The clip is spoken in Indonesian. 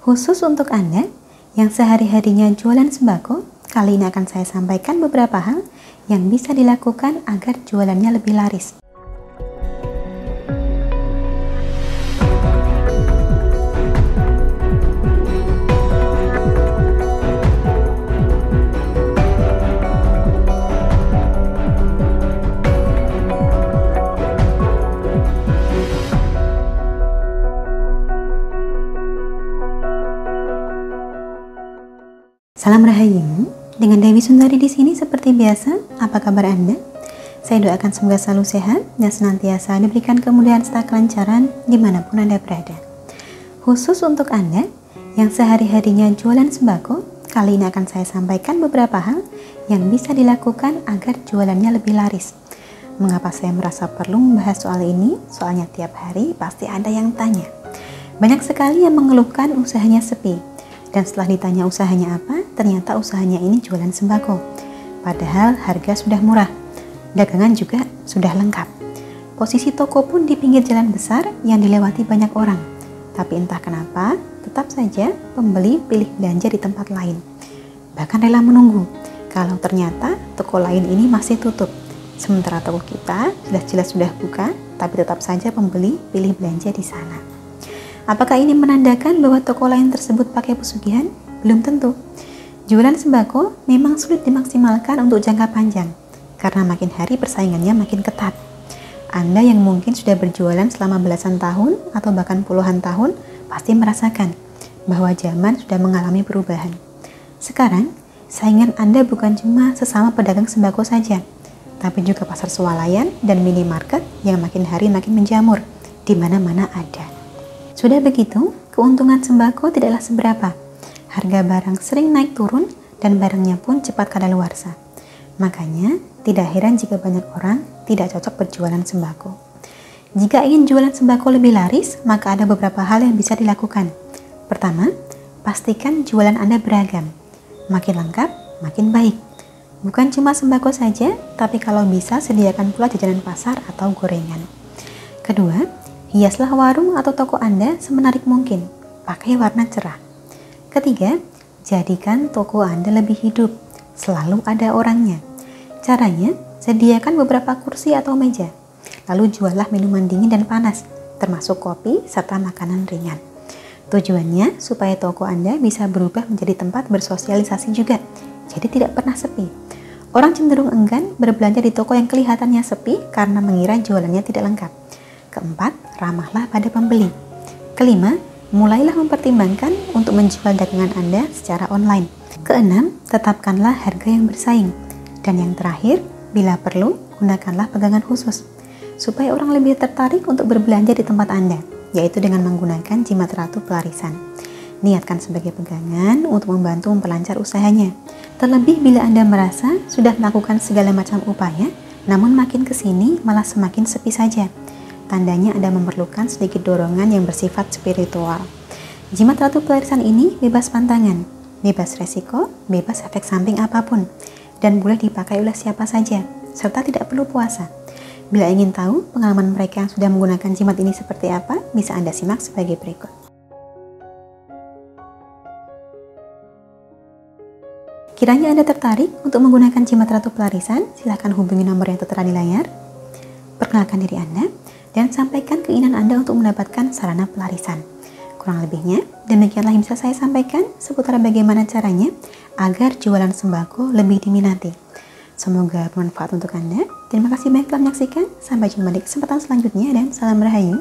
Khusus untuk Anda yang sehari-harinya jualan sembako, kali ini akan saya sampaikan beberapa hal yang bisa dilakukan agar jualannya lebih laris. Salam Rahayu, dengan Dewi Sundari di sini seperti biasa. Apa kabar Anda? Saya doakan semoga selalu sehat dan senantiasa diberikan kemudahan serta kelancaran dimanapun Anda berada. Khusus untuk Anda yang sehari-harinya jualan sembako, kali ini akan saya sampaikan beberapa hal yang bisa dilakukan agar jualannya lebih laris. Mengapa saya merasa perlu membahas soal ini? Soalnya tiap hari pasti ada yang tanya. Banyak sekali yang mengeluhkan usahanya sepi. Dan setelah ditanya usahanya apa, ternyata usahanya ini jualan sembako. Padahal harga sudah murah, dagangan juga sudah lengkap. Posisi toko pun di pinggir jalan besar yang dilewati banyak orang. Tapi entah kenapa, tetap saja pembeli pilih belanja di tempat lain. Bahkan rela menunggu, kalau ternyata toko lain ini masih tutup. Sementara toko kita jelas-jelas sudah buka, tapi tetap saja pembeli pilih belanja di sana. Apakah ini menandakan bahwa toko lain tersebut pakai pesugihan? Belum tentu. Jualan sembako memang sulit dimaksimalkan untuk jangka panjang, karena makin hari persaingannya makin ketat. Anda yang mungkin sudah berjualan selama belasan tahun atau bahkan puluhan tahun, pasti merasakan bahwa zaman sudah mengalami perubahan. Sekarang, saingan Anda bukan cuma sesama pedagang sembako saja, tapi juga pasar swalayan dan minimarket yang makin hari makin menjamur, di mana-mana ada. Sudah begitu, keuntungan sembako tidaklah seberapa. Harga barang sering naik turun dan barangnya pun cepat kadaluarsa. Makanya, tidak heran jika banyak orang tidak cocok berjualan sembako. Jika ingin jualan sembako lebih laris, maka ada beberapa hal yang bisa dilakukan. Pertama, pastikan jualan Anda beragam. Makin lengkap, makin baik. Bukan cuma sembako saja, tapi kalau bisa sediakan pula jajanan pasar atau gorengan. Kedua, hiaslah warung atau toko Anda semenarik mungkin, pakai warna cerah. Ketiga, jadikan toko Anda lebih hidup, selalu ada orangnya. Caranya, sediakan beberapa kursi atau meja, lalu juallah minuman dingin dan panas, termasuk kopi serta makanan ringan. Tujuannya supaya toko Anda bisa berubah menjadi tempat bersosialisasi juga, jadi tidak pernah sepi. Orang cenderung enggan berbelanja di toko yang kelihatannya sepi karena mengira jualannya tidak lengkap. Keempat, ramahlah pada pembeli. Kelima, mulailah mempertimbangkan untuk menjual dagangan Anda secara online. Keenam, tetapkanlah harga yang bersaing. Dan yang terakhir, bila perlu, gunakanlah pegangan khusus, supaya orang lebih tertarik untuk berbelanja di tempat Anda, yaitu dengan menggunakan jimat ratu pelarisan. Niatkan sebagai pegangan untuk membantu memperlancar usahanya. Terlebih bila Anda merasa sudah melakukan segala macam upaya, namun makin kesini malah semakin sepi saja. Tandanya Anda memerlukan sedikit dorongan yang bersifat spiritual. Jimat ratu pelarisan ini bebas pantangan, bebas resiko, bebas efek samping apapun, dan boleh dipakai oleh siapa saja, serta tidak perlu puasa. Bila ingin tahu pengalaman mereka yang sudah menggunakan jimat ini seperti apa, bisa Anda simak sebagai berikut. Kiranya Anda tertarik untuk menggunakan jimat ratu pelarisan, silahkan hubungi nomor yang tertera di layar. Perkenalkan diri Anda, dan sampaikan keinginan Anda untuk mendapatkan sarana pelarisan. Kurang lebihnya, demikianlah yang bisa saya sampaikan seputar bagaimana caranya agar jualan sembako lebih diminati. Semoga bermanfaat untuk Anda. Terima kasih banyak telah menyaksikan. Sampai jumpa di kesempatan selanjutnya dan salam Rahayu.